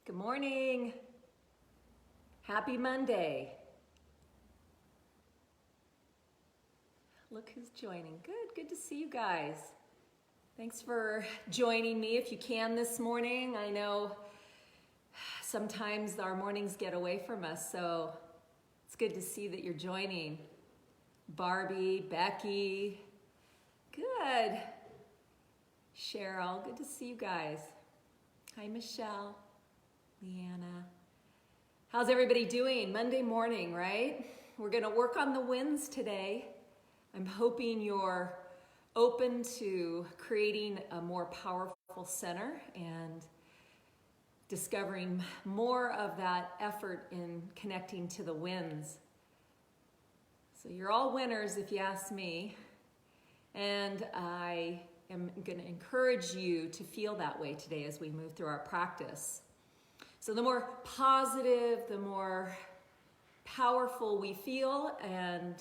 Good morning. Happy Monday. Look who's joining. Good to see you guys. Thanks for joining me if you can this morning. I know sometimes our mornings get away from us, so it's good to see that you're joining. Barbie, Becky, good. Cheryl, good to see you guys. Hi, Michelle, Leanna. How's everybody doing? Monday morning, right? We're gonna work on the winds today. I'm hoping you're open to creating a more powerful center and discovering more of that effort in connecting to the winds. So you're all winners if you ask me. And I am gonna encourage you to feel that way today as we move through our practice. So the more positive, the more powerful we feel and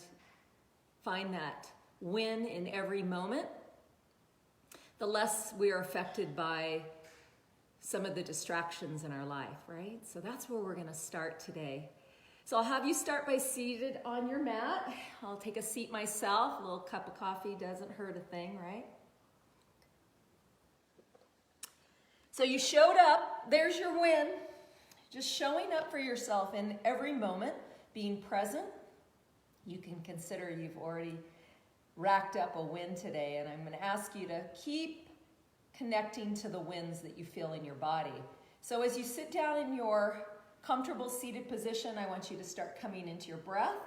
find that win in every moment, the less we are affected by some of the distractions in our life, right? So that's where we're gonna start today. So I'll have you start by seated on your mat. I'll take a seat myself. A little cup of coffee doesn't hurt a thing, right? So you showed up, there's your win. Just showing up for yourself in every moment, being present. You can consider you've already racked up a win today, and I'm going to ask you to keep connecting to the wins that you feel in your body. So as you sit down in your comfortable seated position, I want you to start coming into your breath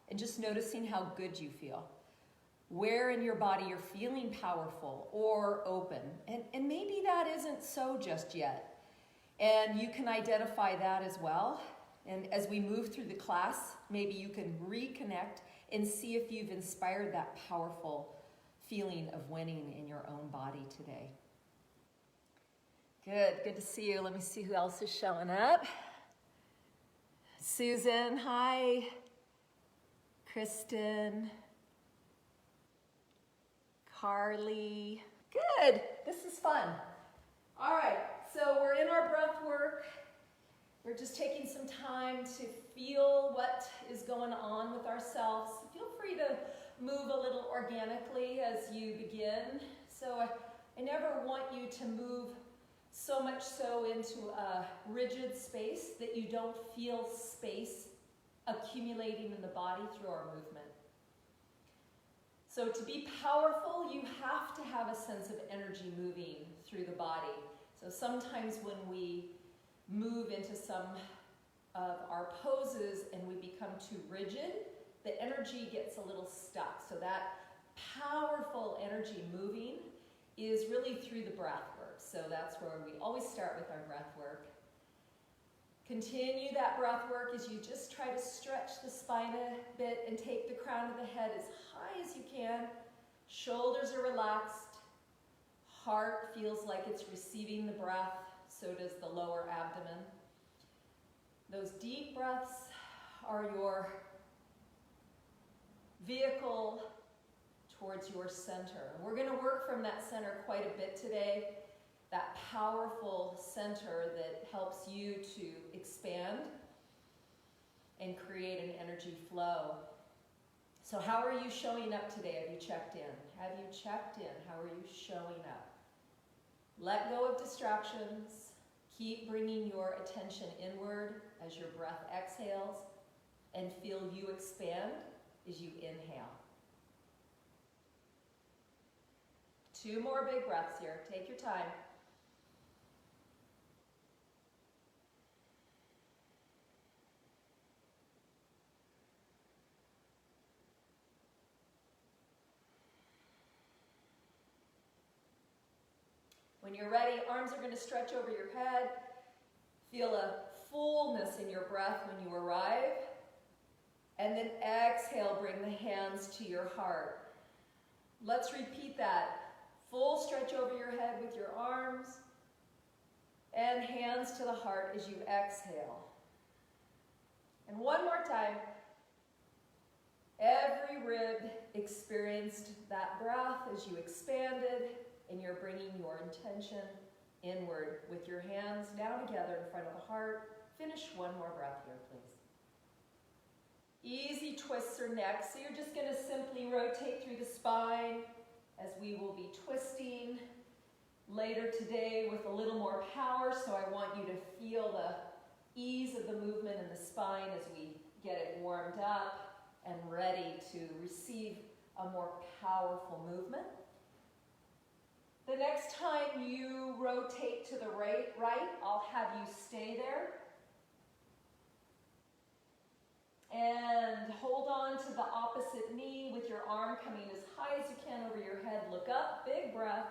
and just noticing how good you feel. Where in your body you're feeling powerful or open. And maybe that isn't so just yet. And you can identify that as well. And as we move through the class, maybe you can reconnect and see if you've inspired that powerful feeling of winning in your own body today. Good to see you. Let me see who else is showing up. Susan, hi. Kristen. Carly. Good, this is fun. All right, so we're in our breath work. We're just taking some time to feel what is going on with ourselves. Feel free to move a little organically as you begin. So I never want you to move so much so into a rigid space that you don't feel space accumulating in the body through our movement. So to be powerful, you have to have a sense of energy moving through the body. So sometimes when we move into some of our poses and we become too rigid, the energy gets a little stuck. So that powerful energy moving is really through the breath work. So that's where we always start with our breath work. Continue that breath work as you just try to stretch the spine a bit and take the crown of the head as high as you can. Shoulders are relaxed. Heart feels like it's receiving the breath. So does the lower abdomen. Those deep breaths are your vehicle towards your center. We're going to work from that center quite a bit today. That powerful center that helps you to expand and create an energy flow. So how are you showing up today? Have you checked in? Have you checked in? How are you showing up? Let go of distractions. Keep bringing your attention inward as your breath exhales, and feel you expand as you inhale. 2 more big breaths here. Take your time. When you're ready, arms are going to stretch over your head. Feel a fullness in your breath when you arrive. And then exhale, bring the hands to your heart. Let's repeat that. Full stretch over your head with your arms. And hands to the heart as you exhale. And one more time. Every rib experienced that breath as you expanded, and you're bringing your intention inward with your hands now together in front of the heart. Finish one more breath here, please. Easy twists are next, so you're just going to simply rotate through the spine as we will be twisting later today with a little more power, so I want you to feel the ease of the movement in the spine as we get it warmed up and ready to receive a more powerful movement. The next time you rotate to the right, I'll have you stay there. And hold on to the opposite knee with your arm coming as high as you can over your head. Look up, big breath.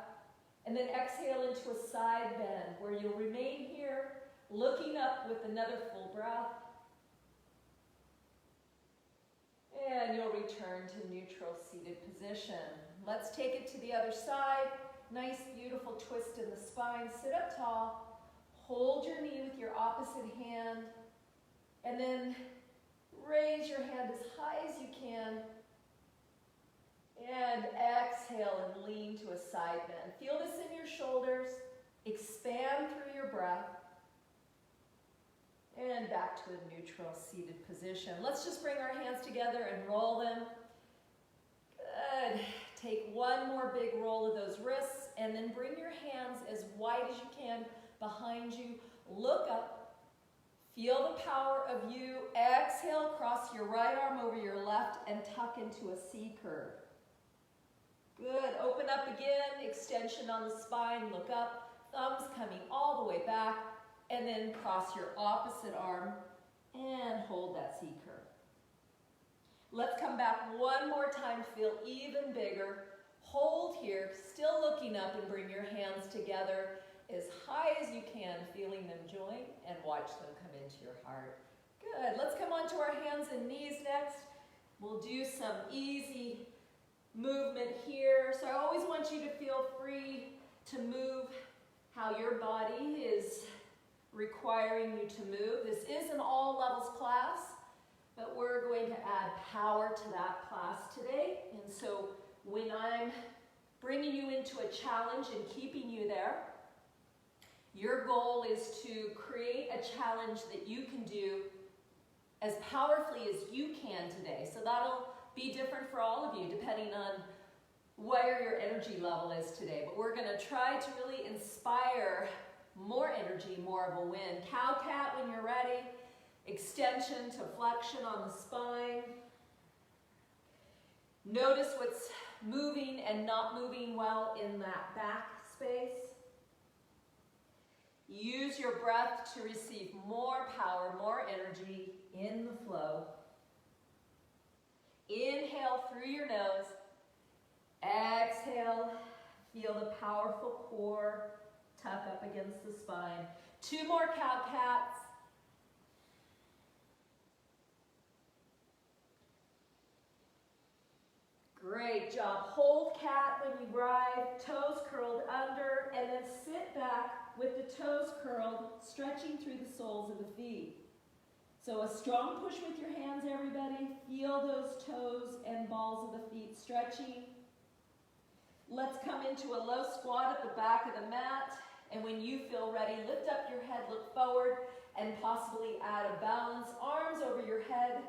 And then exhale into a side bend where you'll remain here, looking up with another full breath. And you'll return to neutral seated position. Let's take it to the other side. Nice, beautiful twist in the spine. Sit up tall. Hold your knee with your opposite hand. And then raise your hand as high as you can. And exhale and lean to a side bend. Feel this in your shoulders. Expand through your breath. And back to a neutral seated position. Let's just bring our hands together and roll them. Good. Take one more big roll of those wrists and then bring your hands as wide as you can behind you. Look up. Feel the power of you. Exhale, cross your right arm over your left and tuck into a C curve. Good. Open up again. Extension on the spine. Look up. Thumbs coming all the way back. And then cross your opposite arm and hold that C curve. Let's come back one more time. Feel even bigger. Hold here, still looking up, and bring your hands together as high as you can, feeling them join, and watch them come into your heart. Good. Let's come onto our hands and knees next. We'll do some easy movement here. So I always want you to feel free to move how your body is requiring you to move. This is an all levels class, but we're going to add power to that class today. And so when I'm bringing you into a challenge and keeping you there, your goal is to create a challenge that you can do as powerfully as you can today. So that'll be different for all of you depending on where your energy level is today. But we're going to try to really inspire more energy, more of a win. Cow-cat when you're ready. Extension to flexion on the spine. Notice what's moving and not moving well in that back space. Use your breath to receive more power, more energy in the flow. Inhale through your nose. Exhale. Feel the powerful core tuck up against the spine. 2 more cow-cats. Great job. Hold cat when you ride, toes curled under, and then sit back with the toes curled, stretching through the soles of the feet. So a strong push with your hands, everybody. Feel those toes and balls of the feet stretching. Let's come into a low squat at the back of the mat. And when you feel ready, lift up your head, look forward, and possibly add a balance. Arms over your head.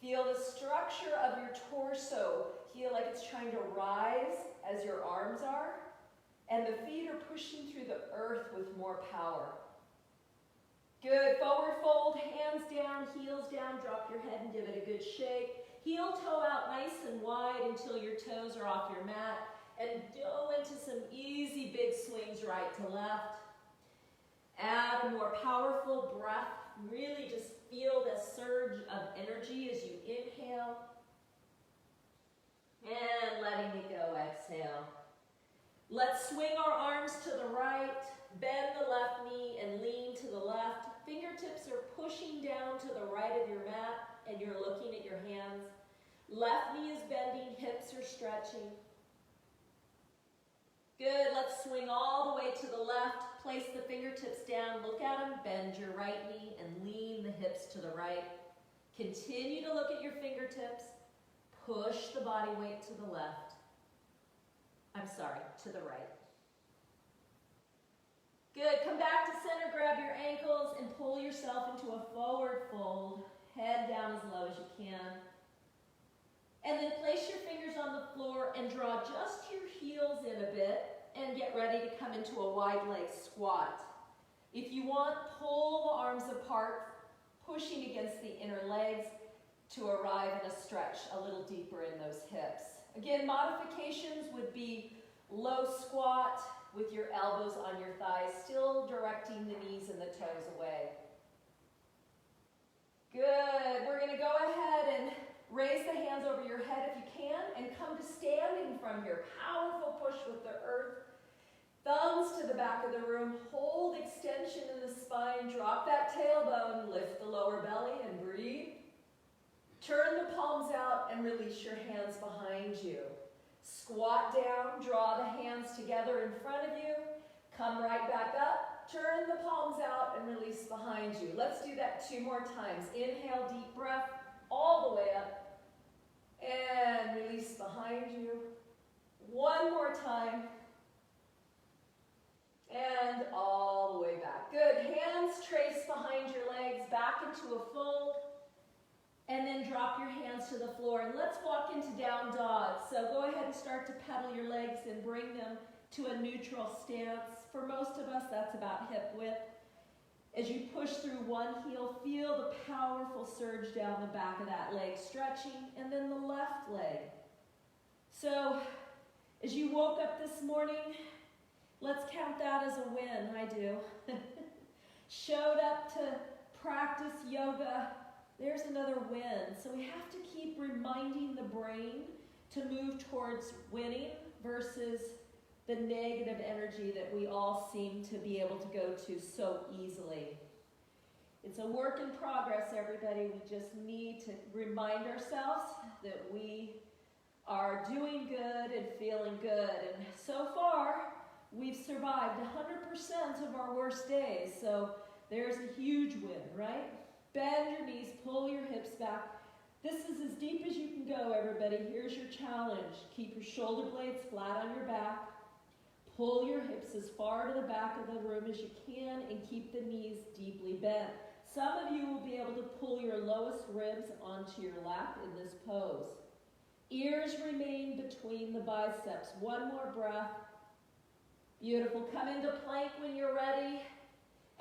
Feel the structure of your torso. Feel like it's trying to rise as your arms are. And the feet are pushing through the earth with more power. Good. Forward fold, hands down, heels down. Drop your head and give it a good shake. Heel toe out nice and wide until your toes are off your mat. And go into some easy big swings right to left. Add a more powerful breath. Really just feel the surge of energy as you inhale. And letting it go, exhale. Let's swing our arms to the right. Bend the left knee and lean to the left. Fingertips are pushing down to the right of your mat and you're looking at your hands. Left knee is bending, hips are stretching. Good, let's swing all the way to the left. Place the fingertips down, look at them, bend your right knee and lean the hips to the right. Continue to look at your fingertips. Push the body weight to the left. To the right. ankles and pull yourself into a forward fold. Head down as low as you can. And then place your fingers on the floor and draw just your heels in a bit and get ready to come into a wide leg squat. If you want, pull the arms apart, pushing against the inner legs to arrive in a stretch a little deeper in those hips. Again, modifications would be low squat with your elbows on your thighs, still directing the knees and the toes away. Good. We're going to go ahead and raise the hands over your head if you can and come to standing from here. Powerful push with the earth. Thumbs to the back of the room. Hold extension in the spine. Drop that tailbone. Lift the lower belly and breathe. Turn the palms out and release your hands behind you. Squat down. Draw the hands together in front of you. Come right back up. Turn the palms out and release behind you. Let's do that 2 more times. Inhale, deep breath, all the way up. And release behind you. 1 more time. And all the way back. Good. Hands trace behind your legs, back into a fold. And then drop your hands to the floor. And let's walk into down dog. So go ahead and start to pedal your legs and bring them to a neutral stance. For most of us, that's about hip width. As you push through one heel, feel the powerful surge down the back of that leg, stretching, and then the left leg. So as you woke up this morning, let's count that as a win. I do. Showed up to practice yoga. There's another win. So we have to keep reminding the brain to move towards winning versus the negative energy that we all seem to be able to go to so easily. It's a work in progress, everybody. We just need to remind ourselves that we are doing good and feeling good. And so far, we've survived 100% of our worst days. So there's a huge win, right? Bend your knees, pull your hips back. This is as deep as you can go, everybody. Here's your challenge. Keep your shoulder blades flat on your back. Pull your hips as far to the back of the room as you can and keep the knees deeply bent. Some of you will be able to pull your lowest ribs onto your lap in this pose. Ears remain between the biceps. 1 more breath. Beautiful. Come into plank when you're ready.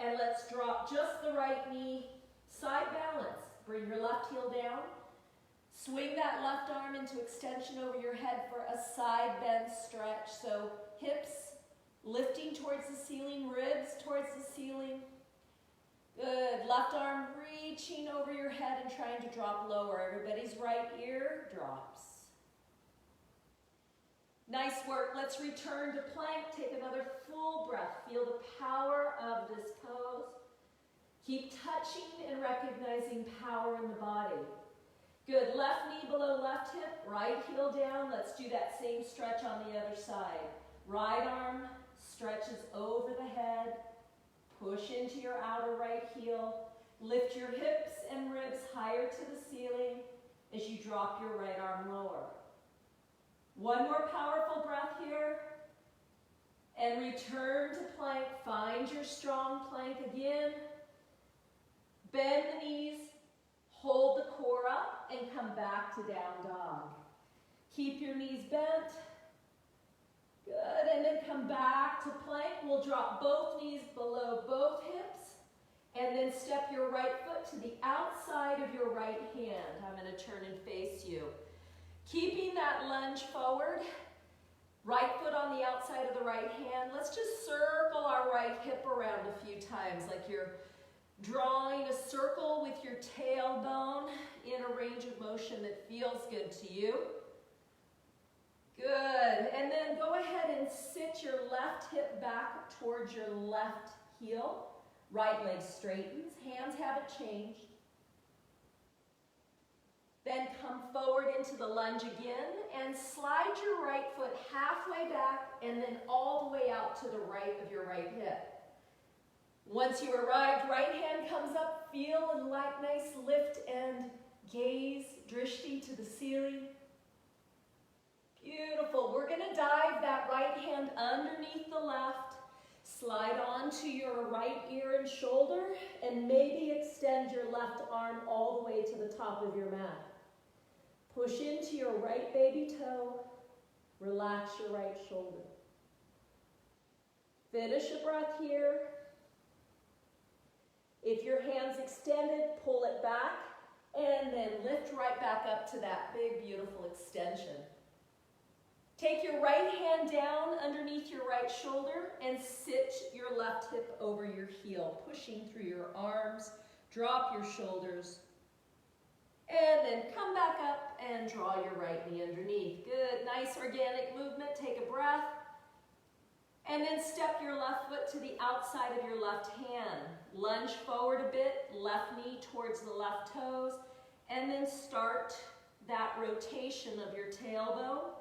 And let's drop just the right knee. Side balance. Bring your left heel down. Swing that left arm into extension over your head for a side bend stretch. So hips lifting towards the ceiling, ribs towards the ceiling. Good. Left arm reaching over your head and trying to drop lower. Everybody's right ear drops. Nice work. Let's return to plank. Take another full breath. Feel the power of this pose. Keep touching and recognizing power in the body. Good. Left knee below left hip, right heel down. Let's do that same stretch on the other side. Right arm stretches over the head. Push into your outer right heel. Lift your hips and ribs higher to the ceiling as you drop your right arm lower. 1 more powerful breath here. And return to plank. Find your strong plank again. Bend the knees. Hold the core up and come back to down dog. Keep your knees bent. Good, and then come back to plank. We'll drop both knees below both hips. And then step your right foot to the outside of your right hand. I'm going to turn and face you. Keeping that lunge forward. Right foot on the outside of the right hand. Let's just circle our right hip around a few times, like you're drawing a circle with your tailbone in a range of motion that feels good to you. Good. And then go ahead and sit your left hip back towards your left heel. Right leg straightens. Hands haven't changed. Then come forward into the lunge again and slide your right foot halfway back and then all the way out to the right of your right hip. Once you arrived, right hand comes up, feel a nice lift and gaze, drishti to the ceiling. Beautiful. We're going to dive that right hand underneath the left. Slide onto your right ear and shoulder, and maybe extend your left arm all the way to the top of your mat. Push into your right baby toe. Relax your right shoulder. Finish a breath here. If your hand's extended, pull it back, and then lift right back up to that big, beautiful extension. Take your right hand down underneath your right shoulder and sit your left hip over your heel, pushing through your arms. Drop your shoulders. And then come back up and draw your right knee underneath. Good, nice organic movement. Take a breath. And then step your left foot to the outside of your left hand. Lunge forward a bit, left knee towards the left toes. And then start that rotation of your tailbone.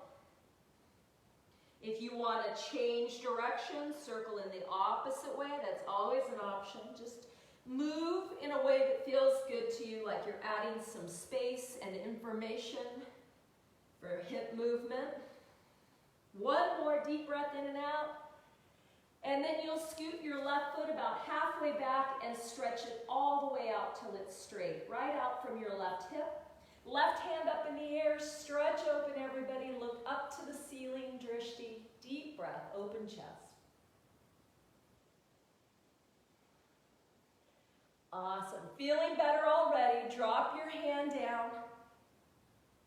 If you want to change direction, circle in the opposite way. That's always an option. Just move in a way that feels good to you, like you're adding some space and information for hip movement. One more deep breath in and out. And then you'll scoot your left foot about halfway back and stretch it all the way out till it's straight, right out from your left hip. Left hand up in the air, stretch open everybody, look up to the ceiling, drishti, deep breath, open chest. Awesome, feeling better already, drop your hand down,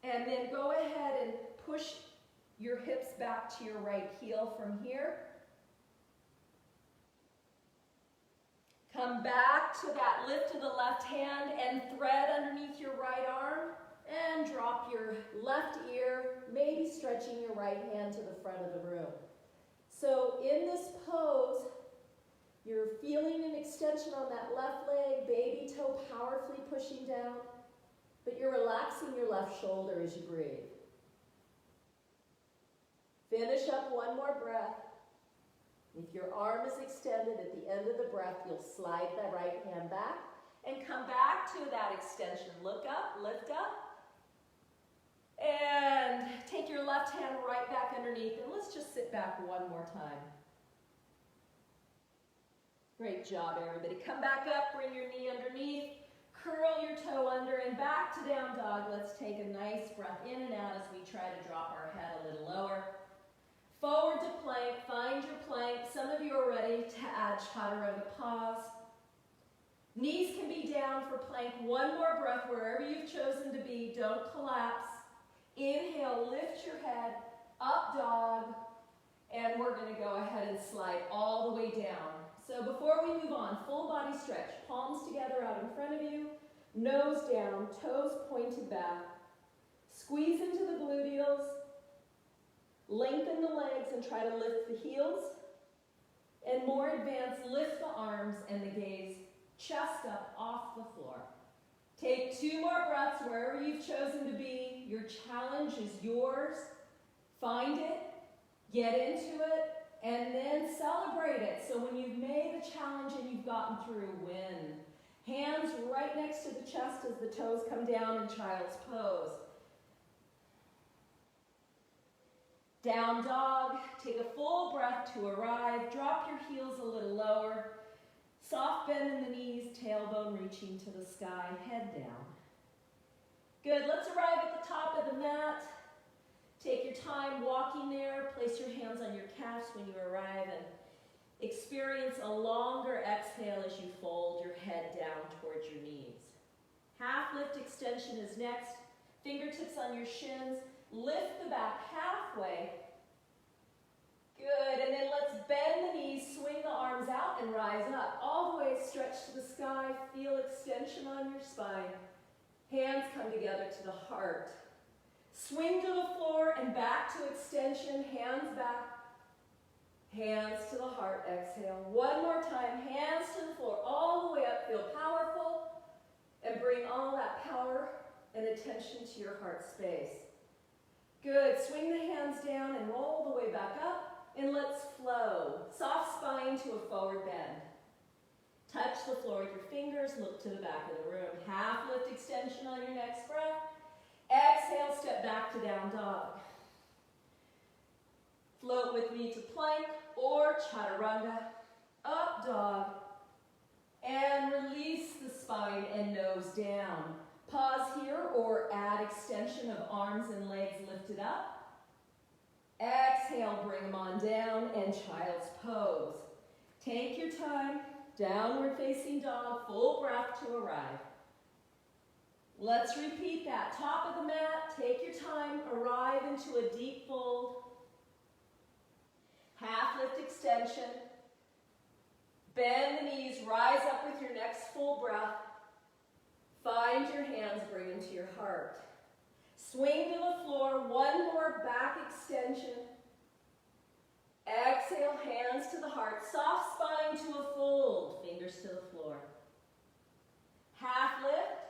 and then go ahead and push your hips back to your right heel from here. Come back to that lift of the left hand and thread underneath your right arm and drop your left ear, maybe stretching your right hand to the front of the room. So in this pose, you're feeling an extension on that left leg, baby toe powerfully pushing down, but you're relaxing your left shoulder as you breathe. Finish up one more breath. If your arm is extended at the end of the breath, you'll slide the right hand back and come back to that extension. Look up, lift up, and take your left hand right back underneath, and let's just sit back one more time. Great job, everybody. Come back up, bring your knee underneath, curl your toe under, and back to down dog. Let's take a nice breath in and out as we try to drop our head a little lower. Forward to plank, find your plank. Some of you are ready to add chaturanga pause. Knees can be down for plank. One more breath wherever you've chosen to be. Don't collapse. Inhale, lift your head, up dog, and we're going to go ahead and slide all the way down. So before we move on, full body stretch. Palms together out in front of you, nose down, toes pointed back. Squeeze into the gluteals. Lengthen the legs and try to lift the heels. And more advanced, lift the arms and the gaze chest up off the floor. Take 2 more breaths wherever you've chosen to be. Your challenge is yours. Find it, get into it, and then celebrate it. So when you've made the challenge and you've gotten through, win. Hands right next to the chest as the toes come down in child's pose. Down dog, take a full breath to arrive. Drop your heels a little lower. Soft bend in the knees, tailbone reaching to the sky, head down. Good, let's arrive at the top of the mat. Take your time walking there. Place your hands on your calves when you arrive and experience a longer exhale as you fold your head down towards your knees. Half lift extension is next. Fingertips on your shins. Lift the back halfway. Good, and then let's bend the knees, swing the arms out and rise up. All the way stretch to the sky, feel extension on your spine. Hands come together to the heart. Swing to the floor and back to extension, hands back. Hands to the heart, exhale. One more time, hands to the floor, all the way up, feel powerful, and bring all that power and attention to your heart space. Good, swing the hands down and roll the way back up, and let's flow. Soft spine to a forward bend. Touch the floor with your fingers, look to the back of the room. Half lift extension on your next breath. Exhale, step back to down dog. Float with me to plank or chaturanga. up dog, and release the spine and nose down. Pause here or add extension of arms and legs lifted up. Exhale, bring them on down, and child's pose. Take your time, downward facing dog, full breath to arrive. Let's repeat that. Top of the mat, take your time, arrive into a deep fold. Half lift extension. Bend the knees, rise up with your next full breath. Find your hands, bring them to your heart. Swing to the floor, one more back extension. Exhale, hands to the heart, soft spine to a fold, fingers to the floor. Half lift.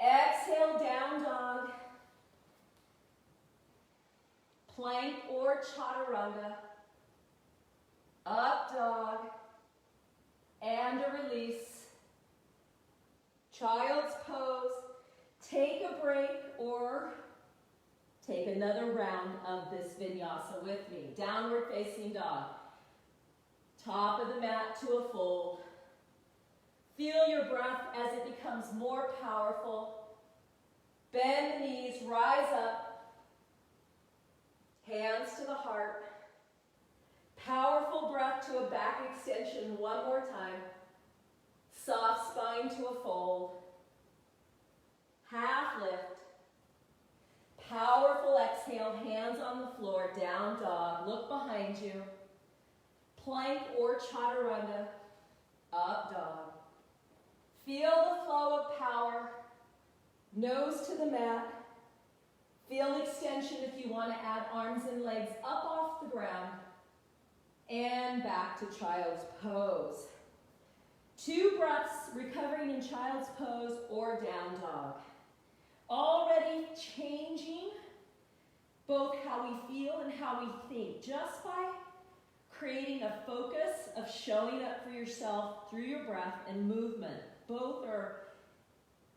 Exhale, down dog. Plank or chaturanga. Up dog. And a release. Child's pose. Take a break or take another round of this vinyasa with me. Downward facing dog. Top of the mat to a fold. Feel your breath as it becomes more powerful. Bend the knees, rise up. Hands to the heart. Powerful breath to a back extension one more time. Soft spine to a fold. Half lift. Powerful exhale, hands on the floor, down dog. Look behind you. Plank or chaturanga, up dog. Feel the flow of power. Nose to the mat. Feel extension if you want to add arms and legs up off the ground. And back to child's pose. 2 breaths, recovering in child's pose or down dog. Already changing both how we feel and how we think, just by creating a focus of showing up for yourself through your breath and movement. Both are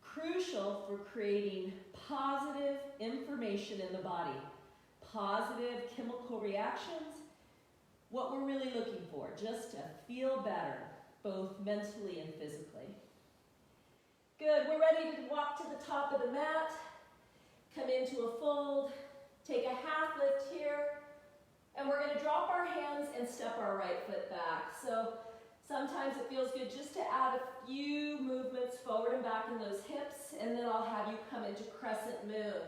crucial for creating positive information in the body, positive chemical reactions, what we're really looking for, just to feel better, both mentally and physically. Good, we're ready to walk to the top of the mat, come into a fold, take a half lift here, and we're going to drop our hands and step our right foot back. So sometimes it feels good just to add a few movements forward and back in those hips, and then I'll have you come into crescent moon.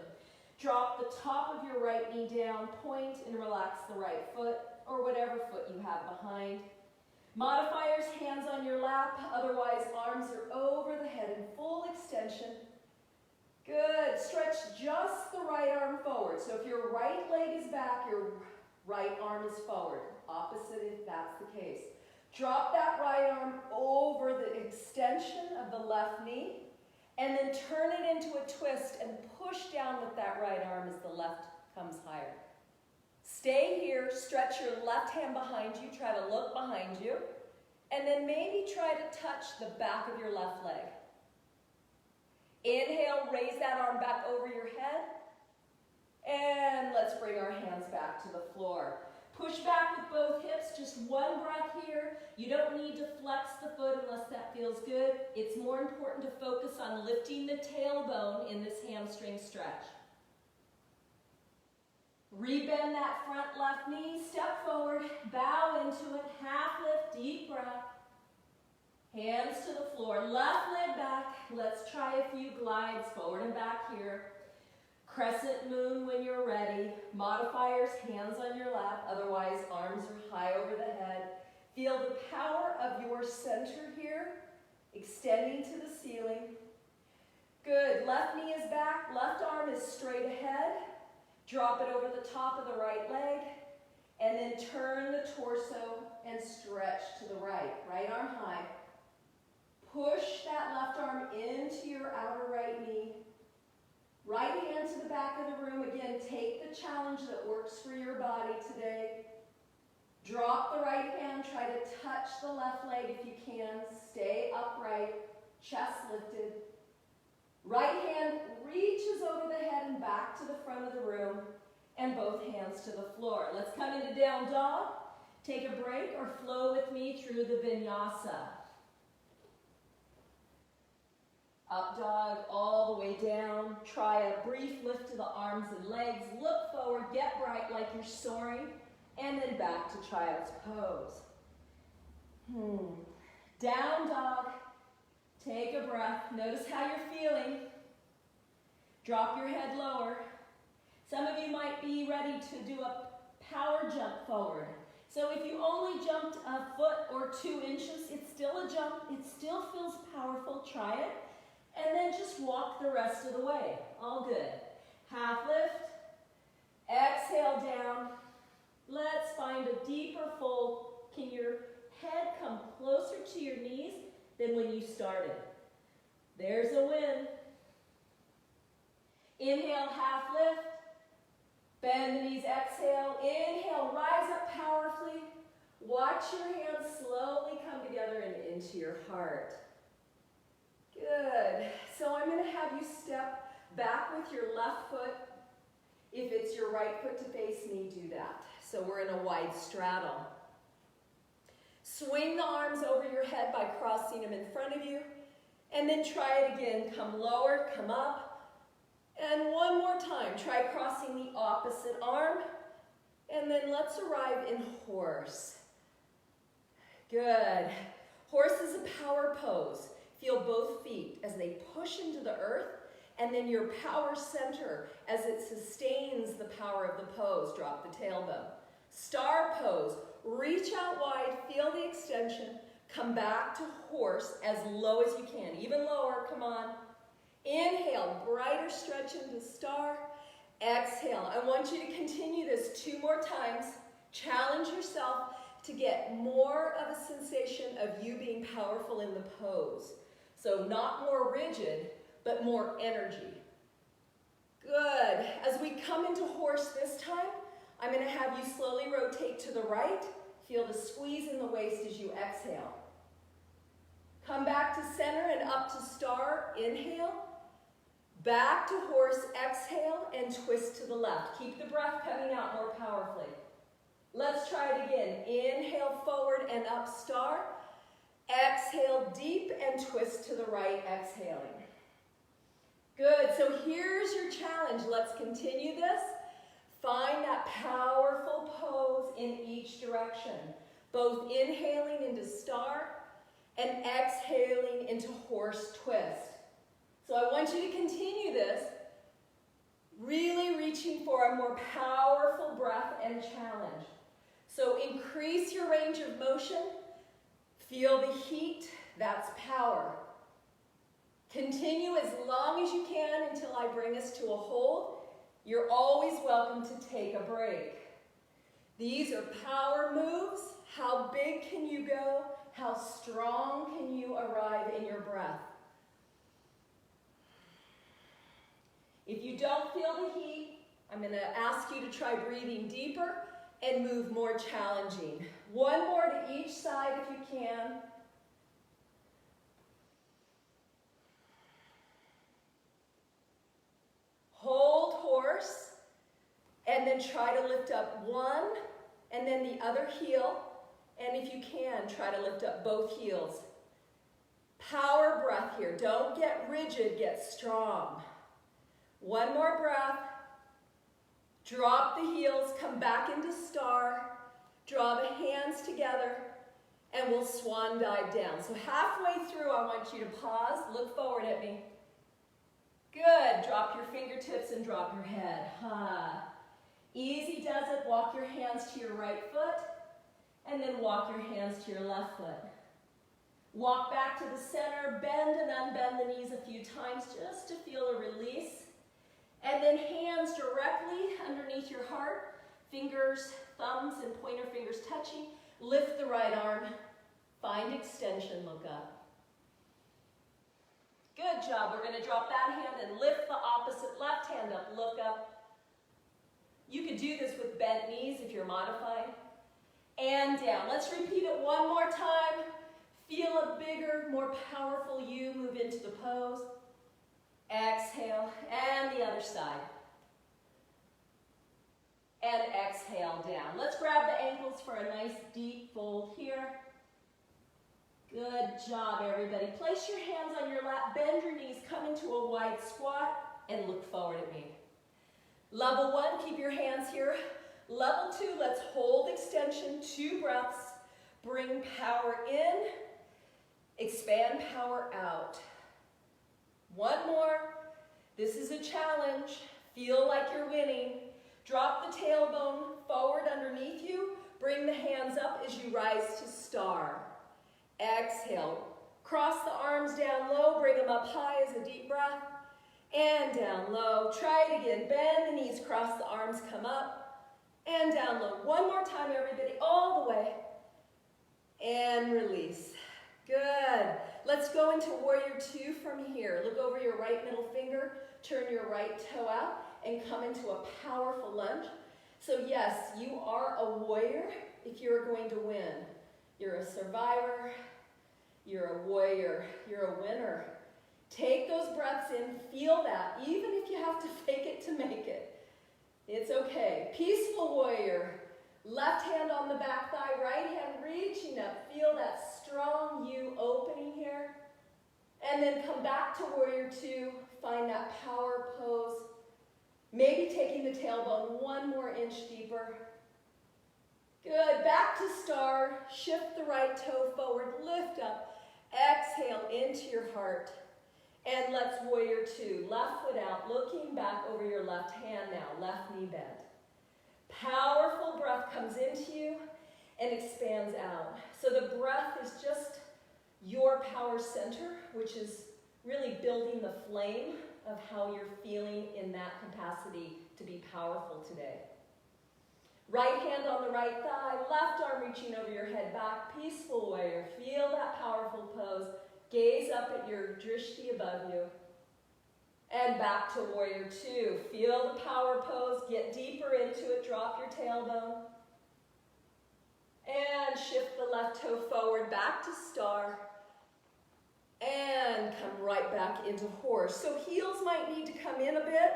Drop the top of your right knee down, point and relax the right foot, or whatever foot you have behind. Modifiers, hands on your lap, otherwise arms are over the head in full extension. Good, stretch just the right arm forward. So if your right leg is back, your right arm is forward. Opposite if that's the case. Drop that right arm over the extension of the left knee, and then turn it into a twist and push down with that right arm as the left comes higher. Stay here, stretch your left hand behind you, try to look behind you, and then maybe try to touch the back of your left leg. Inhale, raise that arm back over your head, and let's bring our hands back to the floor. Push back with both hips, just one breath here. You don't need to flex the foot unless that feels good. It's more important to focus on lifting the tailbone in this hamstring stretch. Rebend that front left knee, step forward, bow into it, half lift, deep breath. Hands to the floor, left leg back. Let's try a few glides forward and back here. Crescent moon when you're ready. Modifiers, hands on your lap, otherwise arms are high over the head. Feel the power of your center here, extending to the ceiling. Good, left knee is back, left arm is straight ahead. Drop it over the top of the right leg, and then turn the torso and stretch to the right. Right arm high. Push that left arm into your outer right knee. Right hand to the back of the room. Again, take the challenge that works for your body today. Drop the right hand. Try to touch the left leg if you can. Stay upright. Chest lifted. Right hand reaches over the head and back to the front of the room. And both hands to the floor. Let's come into down dog. Take a break or flow with me through through the vinyasa. Up dog all the way down. Try a brief lift to the arms and legs. Look forward, get bright like you're soaring, and then back to child's pose. Down dog. Take a breath. Notice how you're feeling. Drop your head lower. Some of you might be ready to do a power jump forward. So if you only jumped a foot or 2 inches, it's still a jump. It still feels powerful. Try it. And then just walk the rest of the way. All good. Half lift. Exhale down. Let's find a deeper fold. Can your head come closer to your knees than when you started? There's a win. Inhale, half lift. Bend the knees, exhale. Inhale, rise up powerfully. Watch your hands slowly come together and into your heart. Good. So I'm going to have you step back with your left foot. If it's your right foot to face me, do that. So we're in a wide straddle. Swing the arms over your head by crossing them in front of you. And then try it again. Come lower, come up. And one more time, try crossing the opposite arm. And then let's arrive in horse. Good. Horse is a power pose. Feel both feet as they push into the earth, and then your power center as it sustains the power of the pose. Drop the tailbone. Star pose. Reach out wide, feel the extension. Come back to horse as low as you can. Even lower, come on. Inhale, brighter stretch into star. Exhale. I want you to continue this 2 more times. Challenge yourself to get more of a sensation of you being powerful in the pose. So not more rigid, but more energy. Good. As we come into horse this time, I'm going to have you slowly rotate to the right. Feel the squeeze in the waist as you exhale. Come back to center and up to star. Inhale. Back to horse. Exhale and twist to the left. Keep the breath coming out more powerfully. Let's try it again. Inhale forward and up star. Exhale deep and twist to the right, exhaling. Good, so here's your challenge. Let's continue this. Find that powerful pose in each direction. Both inhaling into star and exhaling into horse twist. So I want you to continue this, really reaching for a more powerful breath and challenge. So increase your range of motion. Feel the heat, that's power. Continue as long as you can until I bring us to a hold. You're always welcome to take a break. These are power moves. How big can you go? How strong can you arrive in your breath? If you don't feel the heat, I'm going to ask you to try breathing deeper and move more challenging. 1 more to each side if you can. Hold horse, and then try to lift up one, and then the other heel, and if you can, try to lift up both heels. Power breath here. Don't get rigid, get strong. 1 more breath. Drop the heels, come back into star, draw the hands together, and we'll swan dive down. So halfway through, I want you to pause, look forward at me. Good, drop your fingertips and drop your head. Easy does it. Walk your hands to your right foot, and then walk your hands to your left foot. Walk back to the center, bend and unbend the knees a few times just to feel a release. And then hands directly underneath your heart, fingers, thumbs, and pointer fingers touching. Lift the right arm, find extension, look up. Good job. We're going to drop that hand and lift the opposite left hand up, look up. You could do this with bent knees if you're modifying. And down. Let's repeat it 1 more time. Feel a bigger, more powerful you move into the pose. Exhale, and the other side. And exhale down. Let's grab the ankles for a nice deep fold here. Good job, everybody. Place your hands on your lap, bend your knees, come into a wide squat, and look forward at me. Level 1, keep your hands here. Level 2, let's hold extension, 2 breaths. Bring power in, expand power out. 1 more. This is a challenge. Feel like you're winning. Drop the tailbone forward underneath you. Bring the hands up as you rise to star. Exhale. Cross the arms down low. Bring them up high as a deep breath. And down low. Try it again. Bend the knees. Cross the arms. Come up. And down low. 1 more time, everybody. All the way. And release. Good. Let's go into warrior 2 from here. Look over your right middle finger. Turn your right toe out and come into a powerful lunge. So yes, you are a warrior if you're going to win. You're a survivor. You're a warrior. You're a winner. Take those breaths in. Feel that. Even if you have to fake it to make it. It's okay. Peaceful warrior. Left hand on the back thigh. Right hand reaching up. Feel that strong you opening here. And then come back to warrior 2. Find that power pose. Maybe taking the tailbone 1 more inch deeper. Good. Back to star. Shift the right toe forward. Lift up. Exhale into your heart. And let's warrior 2. Left foot out. Looking back over your left hand now. Left knee bent. Powerful breath comes into you and expands out. So the breath is just your power center, which is really building the flame of how you're feeling in that capacity to be powerful today. Right hand on the right thigh, left arm reaching over your head back, peaceful warrior. Feel that powerful pose. Gaze up at your drishti above you. And back to warrior 2. Feel the power pose. Get deeper into it. Drop your tailbone. And shift the left toe forward, back to star. And come right back into horse. So heels might need to come in a bit.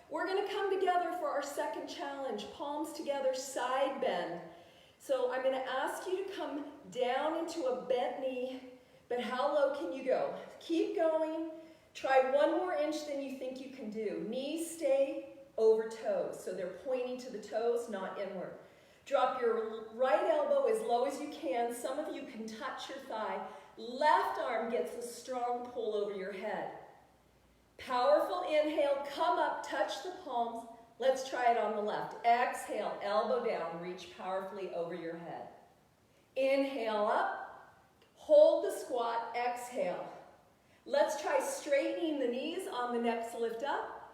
We're going to come together for our second challenge. Palms together, side bend. So I'm going to ask you to come down into a bent knee, but how low can you go? Keep going. Try 1 more inch than you think you can do. Knees stay over toes, so they're pointing to the toes, not inward. Drop your right elbow as low as you can. Some of you can touch your thigh. Left arm gets a strong pull over your head. Powerful inhale, come up, touch the palms. Let's try it on the left. Exhale, elbow down, reach powerfully over your head. Inhale up, hold the squat, exhale. Let's try straightening the knees on the next lift up,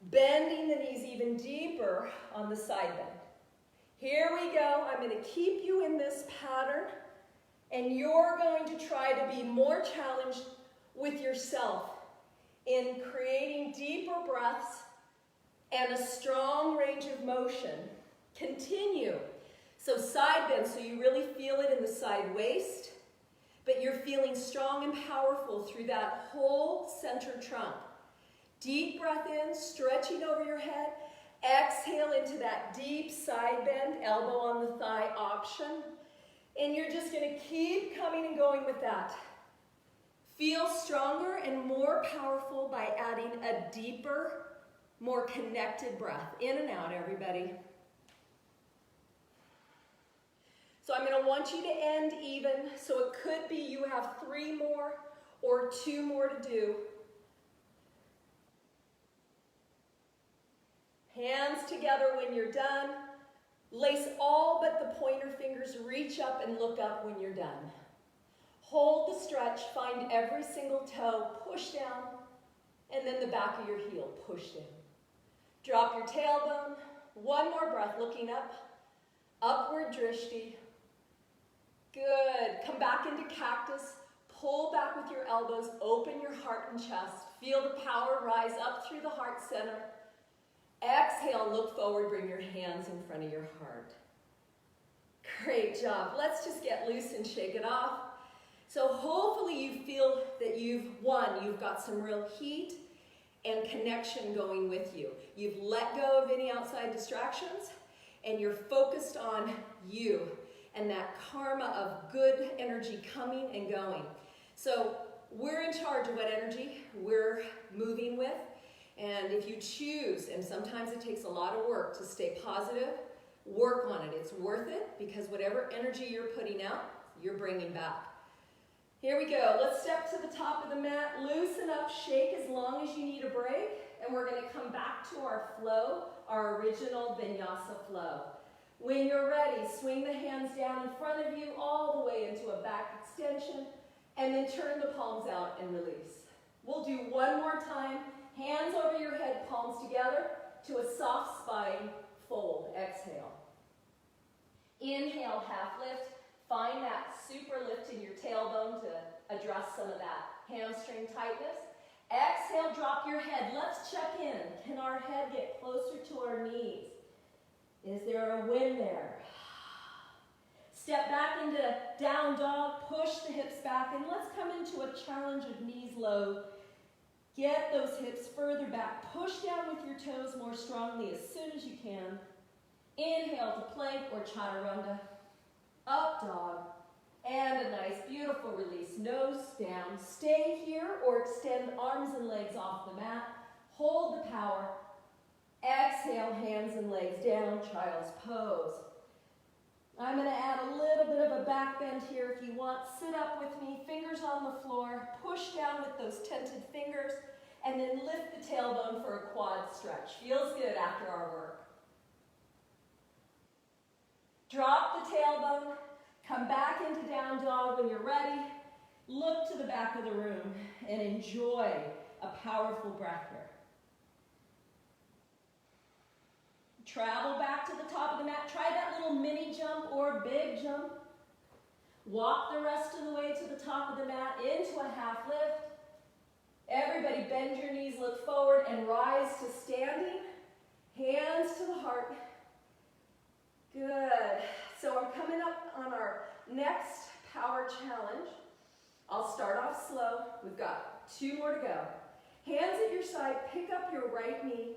bending the knees even deeper on the side bend. Here we go. I'm going to keep you in this pattern, and you're going to try to be more challenged with yourself in creating deeper breaths and a strong range of motion. Continue. So side bend, so you really feel it in the side waist, but you're feeling strong and powerful through that whole center trunk. Deep breath in, stretching over your head. Exhale into that deep side bend, elbow on the thigh option. And you're just going to keep coming and going with that. Feel stronger and more powerful by adding a deeper, more connected breath. In and out, everybody. So I'm going to want you to end even. So it could be you have 3 more or 2 more to do. Hands together when you're done. Lace all but the pointer fingers. Reach up and look up when you're done. Hold the stretch. Find every single toe. Push down. And then the back of your heel. Push down. Drop your tailbone. 1 more breath. Looking up. Upward drishti. Good. Come back into cactus. Pull back with your elbows. Open your heart and chest. Feel the power rise up through the heart center. Exhale, look forward, bring your hands in front of your heart. Great job. Let's just get loose and shake it off. So hopefully you feel that you've won. You've got some real heat and connection going with you. You've let go of any outside distractions, and you're focused on you and that karma of good energy coming and going. So we're in charge of what energy we're moving with. And if you choose, and sometimes it takes a lot of work to stay positive, work on it. It's worth it because whatever energy you're putting out, you're bringing back. Here we go. Let's step to the top of the mat. Loosen up, shake as long as you need a break. And we're going to come back to our flow, our original vinyasa flow. When you're ready, swing the hands down in front of you all the way into a back extension. And then turn the palms out and release. We'll do one more time. Hands over your head, palms together to a soft spine fold. Exhale. Inhale, half lift. Find that super lift in your tailbone to address some of that hamstring tightness. Exhale, drop your head. Let's check in. Can our head get closer to our knees? Is there a wind there? Step back into down dog, push the hips back, and let's come into a challenge of knees low. Get those hips further back. Push down with your toes more strongly as soon as you can. Inhale to plank or chaturanga. Up dog. And a nice, beautiful release. Nose down. Stay here or extend arms and legs off the mat. Hold the power. Exhale, hands and legs down, child's pose. I'm going to add a little bit of a back bend here if you want. Sit up with me, fingers on the floor. Push down with those tented fingers. And then lift the tailbone for a quad stretch. Feels good after our work. Drop the tailbone. Come back into down dog when you're ready. Look to the back of the room and enjoy a powerful breath here. Travel back to the top of the mat. Try that little mini jump or big jump. Walk the rest of the way to the top of the mat into a half lift. Everybody bend your knees, look forward, and rise to standing. Hands to the heart. Good. So I'm coming up on our next power challenge. I'll start off slow. We've got 2 more to go. Hands at your side, pick up your right knee,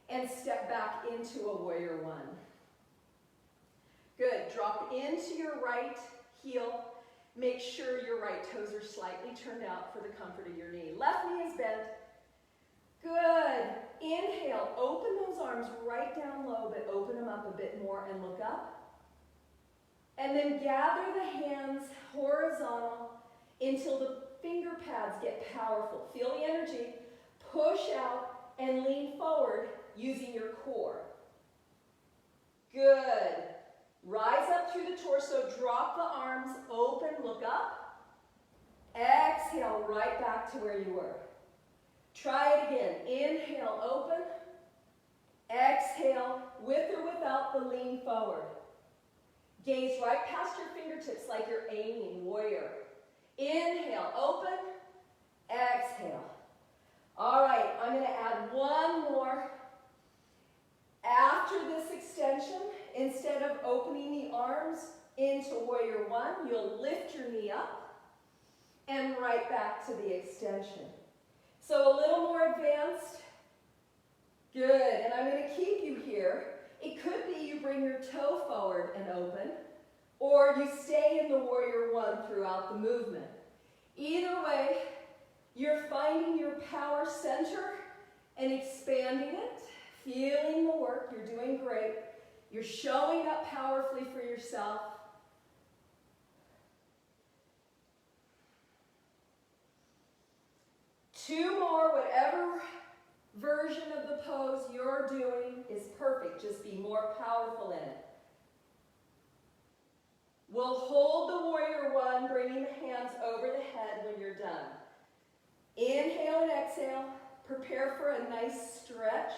and step back into a warrior one. Good. Drop into your right heel. Make sure your right toes are slightly turned out for the comfort of your knee. Left knee is bent. Good. Inhale. Open those arms right down low, but open them up a bit more and look up. And then gather the hands horizontal until the finger pads get powerful. Feel the energy. Push out and lean forward using your core. Good. Rise up through the torso, drop the arms, open, look up. Exhale, right back to where you were. Try it again. Inhale, open. Exhale, with or without the lean forward. Gaze right past your fingertips like you're aiming, warrior. Inhale, open. Exhale. All right, I'm going to add one more. After this extension, instead of opening the arms into warrior one, you'll lift your knee up and right back to the extension. So a little more advanced. Good, and I'm going to keep you here. It could be you bring your toe forward and open, or you stay in the warrior one throughout the movement. Either way, you're finding your power center and expanding it. Feeling the work, you're doing great. You're showing up powerfully for yourself. Two more, whatever version of the pose you're doing is perfect. Just be more powerful in it. We'll hold the warrior one, bringing the hands over the head when you're done. Inhale and exhale. Prepare for a nice stretch.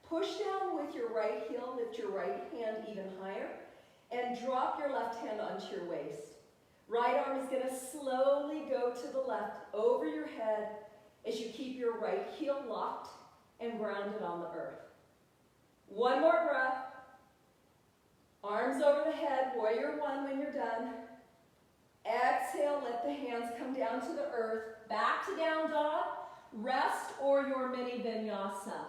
Push down with your right heel, lift your right hand even higher, and drop your left hand onto your waist. Right arm is going to slowly go to the left over your head as you keep your right heel locked and grounded on the earth. One more breath. Arms over the head, warrior one when you're done. Exhale, let the hands come down to the earth. Back to down dog, rest or your mini vinyasa.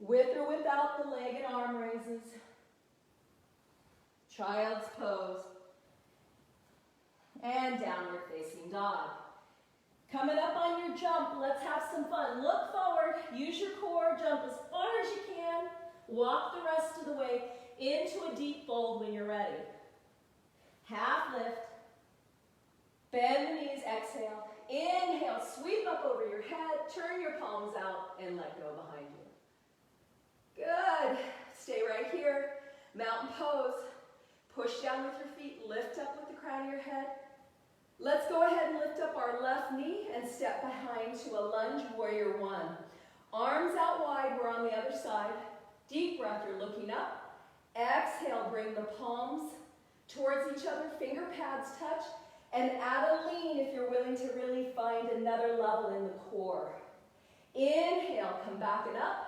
With or without the leg and arm raises. child's pose, and downward facing dog. Coming up on your jump, let's have some fun. Look forward, use your core, jump as far as you can, walk the rest of the way into a deep fold when you're ready. Half lift, bend the knees, exhale, inhale, sweep up over your head, turn your palms out, and let go behind you. Good, stay right here, mountain pose, push down with your feet, lift up with the crown of your head. Let's go ahead and lift up our left knee and step behind to a lunge, warrior one. Arms out wide, we're on the other side. Deep breath, you're looking up. Exhale, bring the palms towards each other, finger pads touch, and add a lean if you're willing to really find another level in the core. Inhale, come back and up.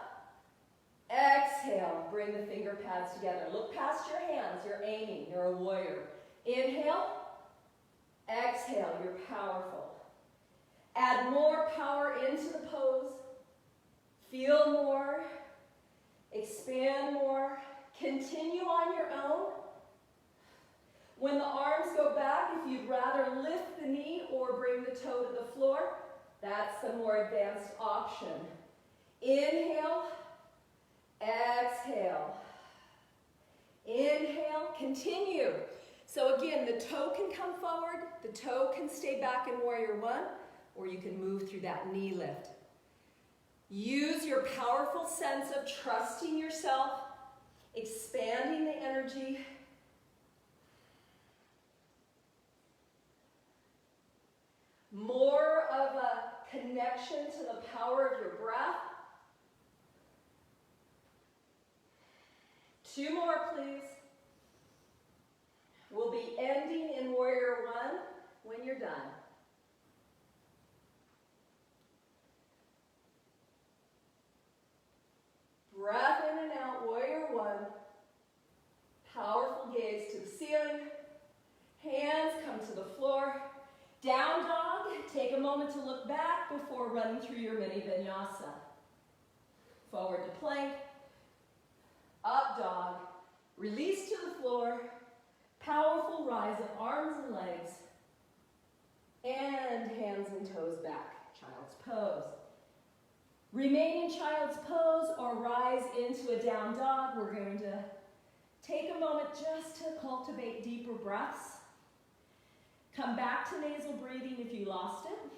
Exhale, bring the finger pads together. Look past your hands, you're aiming, you're a warrior. Inhale. Exhale, you're powerful. Add more power into the pose. Feel more. Expand more. Continue on your own. When the arms go back, if you'd rather lift the knee or bring the toe to the floor, that's the more advanced option. Inhale. Exhale. Inhale. Continue. So again, the toe can come forward, the toe can stay back in warrior one, or you can move through that knee lift. Use your powerful sense of trusting yourself, expanding the energy. More of a connection to the power of your breath. 2 more, please. We'll be ending in warrior one when you're done. Breath in and out, warrior one. Powerful gaze to the ceiling. Hands come to the floor. Down dog, take a moment to look back before running through your mini vinyasa. Forward to plank. Up dog. Release to the floor. Powerful rise of arms and legs. And hands and toes back. Child's pose. Remain in child's pose or rise into a down dog. We're going to take a moment just to cultivate deeper breaths. Come back to nasal breathing if you lost it.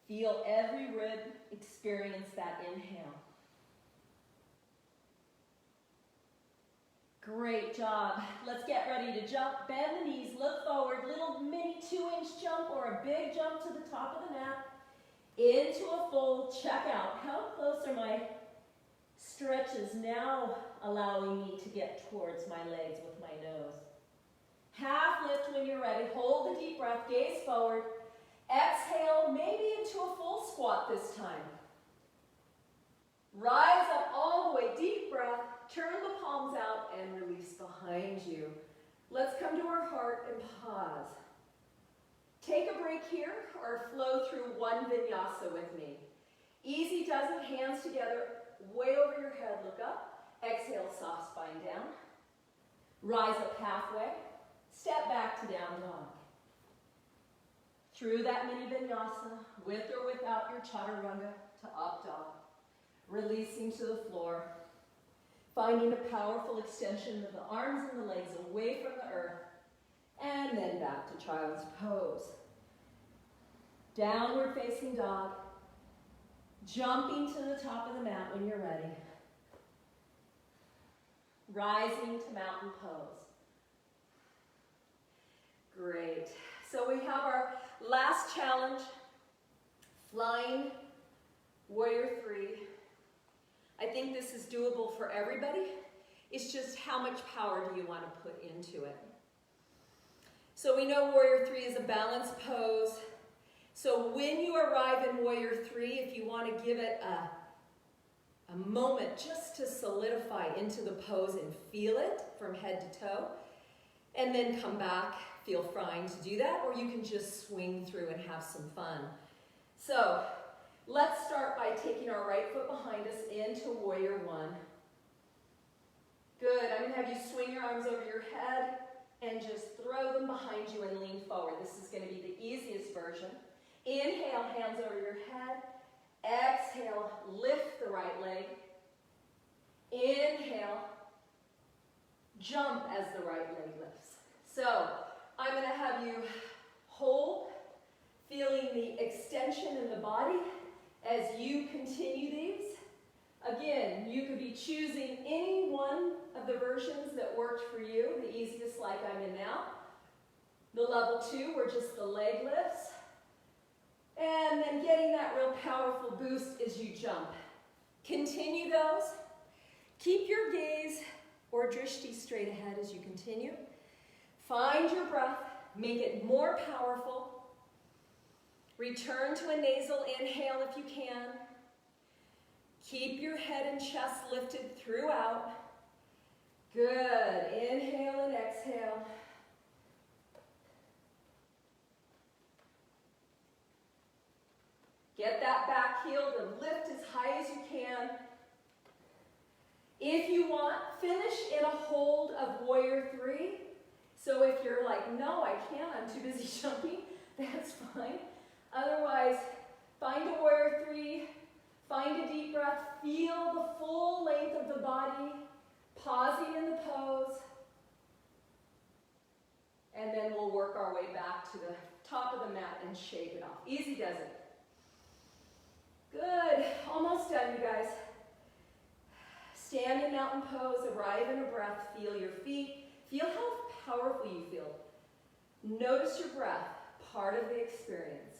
Feel every rib, experience that inhale. Great job. Let's get ready to jump. Bend the knees, look forward. Little mini 2-inch jump or a big jump to the top of the mat. Into a fold. Check out. How close are my stretches now allowing me to get towards my legs with my nose? Half lift when you're ready. Hold the deep breath. Gaze forward. Exhale, maybe into a full squat this time. Rise up all the way. Deep breath. Turn the palms out and release behind you. Let's come to our heart and pause. Take a break here or flow through one vinyasa with me. Easy does it. Hands together, way over your head. Look up. Exhale, soft spine down. Rise up halfway. Step back to down dog. Through that mini vinyasa, with or without your chaturanga, to up dog. Releasing to the floor. Finding a powerful extension of the arms and the legs away from the earth. And then back to child's pose. Downward facing dog. Jumping to the top of the mat when you're ready. Rising to mountain pose. Great. So we have our last challenge. Flying warrior 3. I think this is doable for everybody. It's just how much power do you want to put into it? So we know warrior 3 is a balanced pose. So when you arrive in warrior 3, if you want to give it a moment just to solidify into the pose and feel it from head to toe, and then come back, feel fine to do that, or you can just swing through and have some fun. So let's start by taking our right foot behind us into warrior 1. Good, I'm going to have you swing your arms over your head and just throw them behind you and lean forward. This is going to be the easiest version. Inhale, hands over your head. Exhale, lift the right leg. Inhale, jump as the right leg lifts. So I'm going to have you hold, feeling the extension in the body as you continue these. Again, you could be choosing any one of the versions that worked for you, the easiest like I'm in now. The level 2 were just the leg lifts. And then getting that real powerful boost as you jump. Continue those. Keep your gaze or drishti straight ahead as you continue. Find your breath. Make it more powerful. Return to a nasal inhale if you can. Keep your head and chest lifted throughout. Good. Inhale and exhale. Get that back heel to lift as high as you can. If you want, finish in a hold of warrior 3. So if you're like, no, I can't, I'm too busy jumping, that's fine. Otherwise, find a warrior 3, find a deep breath, feel the full length of the body, pausing in the pose, and then we'll work our way back to the top of the mat and shake it off. Easy does it. Good, almost done, you guys. Stand in mountain pose, arrive in a breath, feel your feet, feel how powerful you feel. Notice your breath, part of the experience.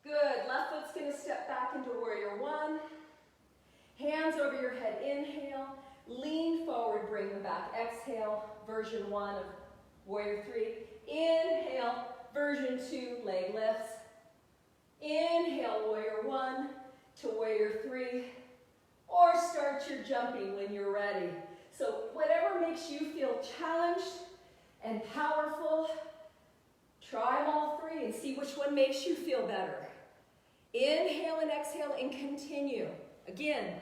Good, left foot's gonna step back into warrior 1. Hands over your head, inhale. Lean forward, bring them back. Exhale, version 1 of warrior 3. Inhale, version 2, leg lifts. Inhale, warrior 1 to warrior 3. Or start your jumping when you're ready. So whatever makes you feel challenged and powerful, try them all 3 and see which one makes you feel better. Inhale and exhale and continue. Again,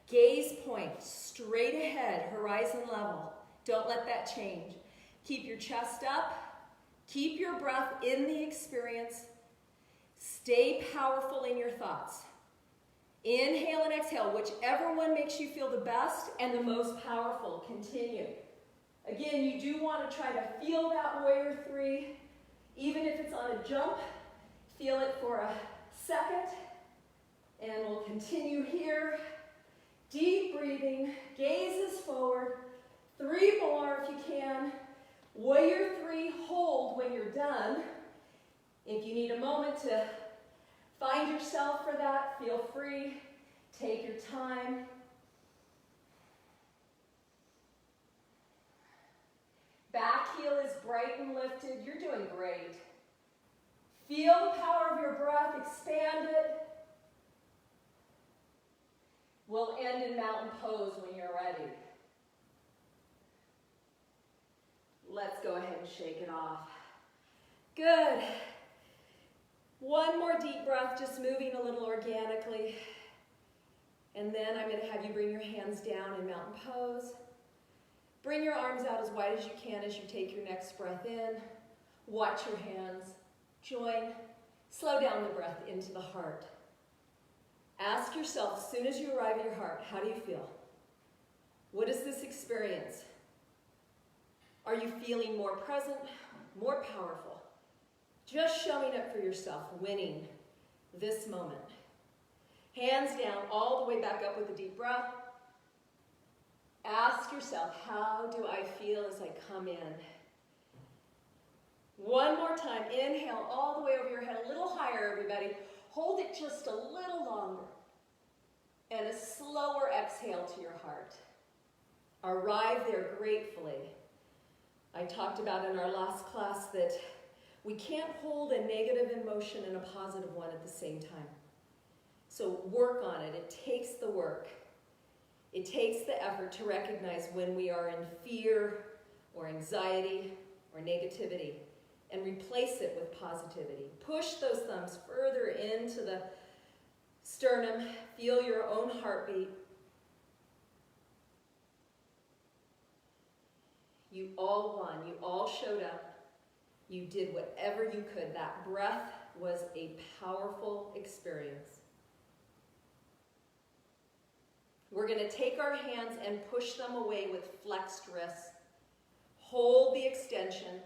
gaze point straight ahead, horizon level. Don't let that change. Keep your chest up. Keep your breath in the experience. Stay powerful in your thoughts. Inhale and exhale, whichever one makes you feel the best and the most powerful. Continue. Again, you do want to try to feel that warrior 3. Even if it's on a jump, feel it for a second. And we'll continue here. Deep breathing, gazes forward. 3 more if you can. Warrior 3, hold when you're done. If you need a moment to find yourself for that, feel free. Take your time. Back heel is bright and lifted. You're doing great. Feel the power of your breath. Expand it. We'll end in mountain pose when you're ready. Let's go ahead and shake it off. Good. One more deep breath, just moving a little organically. And then I'm going to have you bring your hands down in mountain pose. Bring your arms out as wide as you can as you take your next breath in. Watch your hands. Join. Slow down the breath into the heart. Ask yourself, as soon as you arrive at your heart, how do you feel? What is this experience? Are you feeling more present, more powerful? Just showing up for yourself, winning this moment. Hands down, all the way back up with a deep breath. Ask yourself, how do I feel as I come in? One more time, inhale all the way over your head, a little higher, everybody. Hold it just a little longer. And a slower exhale to your heart. Arrive there gratefully. I talked about in our last class that we can't hold a negative emotion and a positive one at the same time. So work on it. It takes the work. It takes the effort to recognize when we are in fear or anxiety or negativity and replace it with positivity. Push those thumbs further into the sternum. Feel your own heartbeat. You all won. You all showed up. You did whatever you could. That breath was a powerful experience. We're going to take our hands and push them away with flexed wrists. Hold the extension.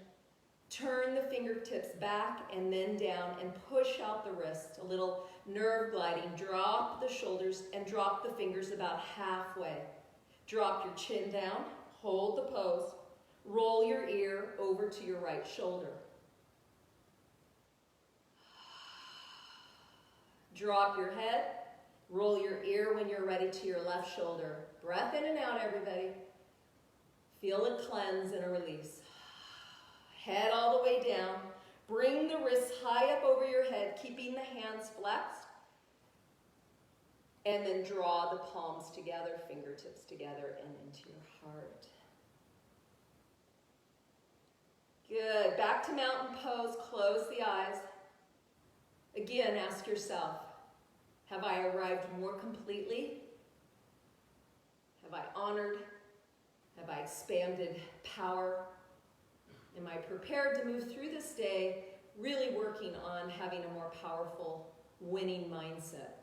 Turn the fingertips back and then down and push out the wrist. A little nerve gliding. Drop the shoulders and drop the fingers about halfway. Drop your chin down. Hold the pose. Roll your ear over to your right shoulder. Drop your head. Roll your ear when you're ready to your left shoulder. Breath in and out, everybody. Feel a cleanse and a release. Head all the way down. Bring the wrists high up over your head, keeping the hands flexed. And then draw the palms together, fingertips together, and into your heart. Good. Back to mountain pose. Close the eyes. Again, ask yourself, have I arrived more completely? Have I honored? Have I expanded power? Am I prepared to move through this day really working on having a more powerful, winning mindset?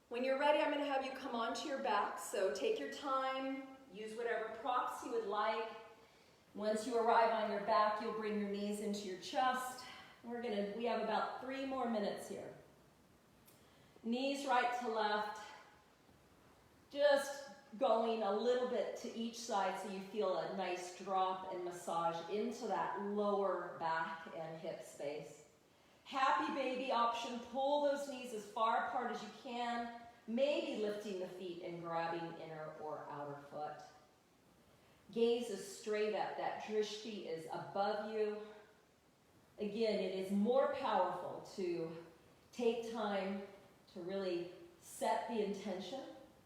When you're ready, I'm going to have you come onto your back. So take your time, use whatever props you would like. Once you arrive on your back, you'll bring your knees into your chest. We have about 3 more minutes here. Knees right to left. Just going a little bit to each side so you feel a nice drop and massage into that lower back and hip space. Happy baby option. Pull those knees as far apart as you can. Maybe lifting the feet and grabbing inner or outer foot. Gaze is straight up. That drishti is above you. Again, it is more powerful to take time to really set the intention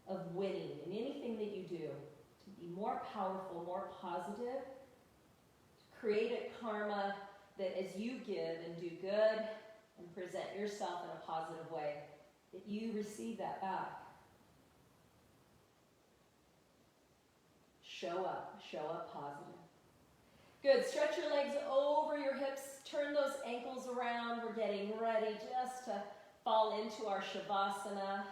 of winning in anything that you do, to be more powerful, more positive, to create a karma that as you give and do good and present yourself in a positive way, that you receive that back. Show up positive. Good, stretch your legs over your hips, turn those ankles around. We're getting ready just to fall into our Shavasana.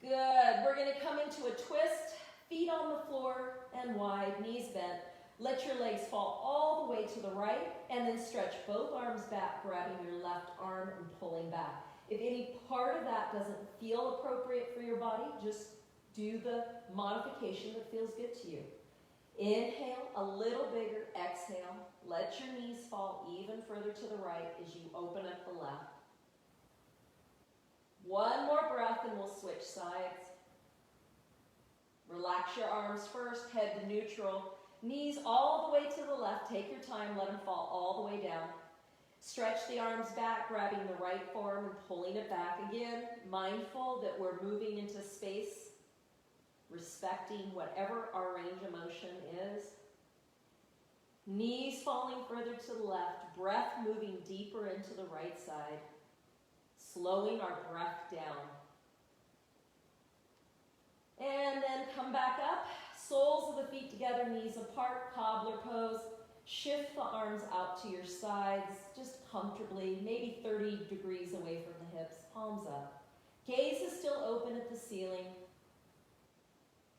Good, we're gonna come into a twist, feet on the floor and wide, knees bent. Let your legs fall all the way to the right and then stretch both arms back, grabbing your left arm and pulling back. If any part of that doesn't feel appropriate for your body, just do the modification that feels good to you. Inhale, a little bigger. Exhale. Let your knees fall even further to the right as you open up the left. One more breath and we'll switch sides. Relax your arms first, head to neutral. Knees all the way to the left. Take your time, let them fall all the way down. Stretch the arms back, grabbing the right forearm and pulling it back. Again, mindful that we're moving into space, respecting whatever our range of motion is. Knees falling further to the left, breath moving deeper into the right side, slowing our breath down. And then come back up, soles of the feet together, knees apart, cobbler pose. Shift the arms out to your sides, just comfortably, maybe 30 degrees away from the hips, palms up. Gaze is still open at the ceiling.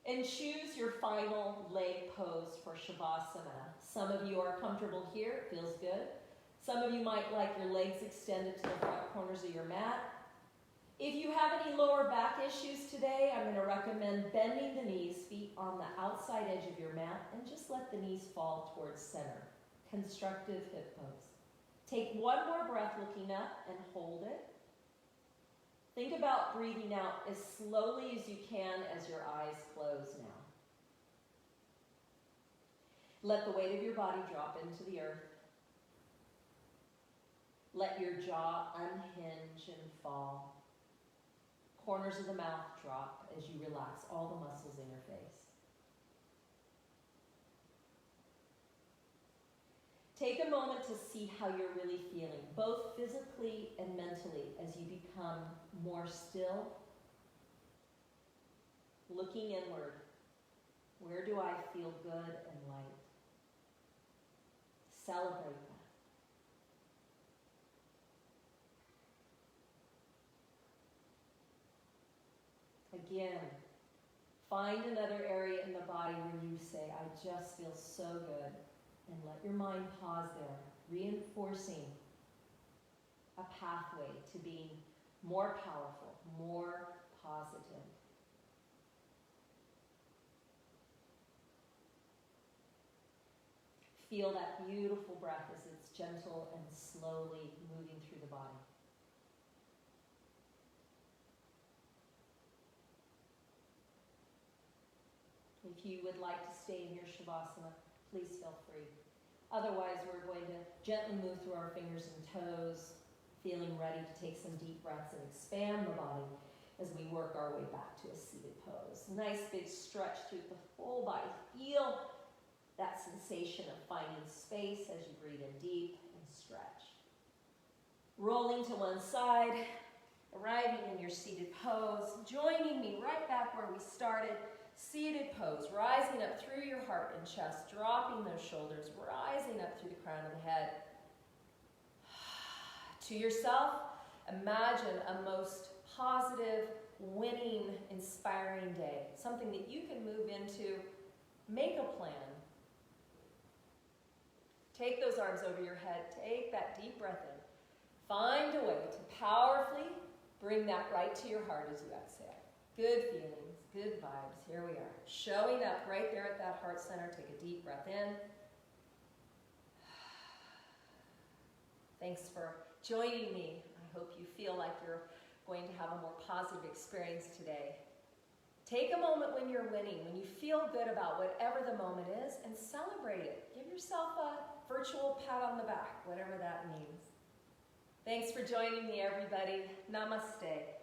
And choose your final leg pose for Shavasana. Some of you are comfortable here, it feels good. Some of you might like your legs extended to the front corners of your mat. If you have any lower back issues today, I'm going to recommend bending the knees, feet on the outside edge of your mat, and just let the knees fall towards center. Constructive hip pose. Take one more breath looking up and hold it. Think about breathing out as slowly as you can as your eyes close now. Let the weight of your body drop into the earth. Let your jaw unhinge and fall. Corners of the mouth drop as you relax all the muscles in your face. Take a moment to see how you're really feeling, both physically and mentally, as you become more still, looking inward, Where do I feel good and light? Celebrate that. Again, find another area in the body where you say, I just feel so good. And let your mind pause there, reinforcing a pathway to being more powerful, more positive. Feel that beautiful breath as it's gentle and slowly moving through the body. If you would like to stay in your Shavasana, please feel free. Otherwise, we're going to gently move through our fingers and toes, feeling ready to take some deep breaths and expand the body as we work our way back to a seated pose. Nice big stretch through the whole body. Feel that sensation of finding space as you breathe in deep and stretch. Rolling to one side, arriving in your seated pose, joining me right back where we started. Seated pose, rising up through your heart and chest, dropping those shoulders, rising up through the crown of the head. To yourself, imagine a most positive, winning, inspiring day. Something that you can move into. Make a plan. Take those arms over your head. Take that deep breath in. Find a way to powerfully bring that right to your heart as you exhale. Good feelings, good vibes. Here we are. Showing up right there at that heart center. Take a deep breath in. Thanks for joining me. I hope you feel like you're going to have a more positive experience today. Take a moment when you're winning, when you feel good about whatever the moment is, and celebrate it. Give yourself a virtual pat on the back, whatever that means. Thanks for joining me, everybody. Namaste.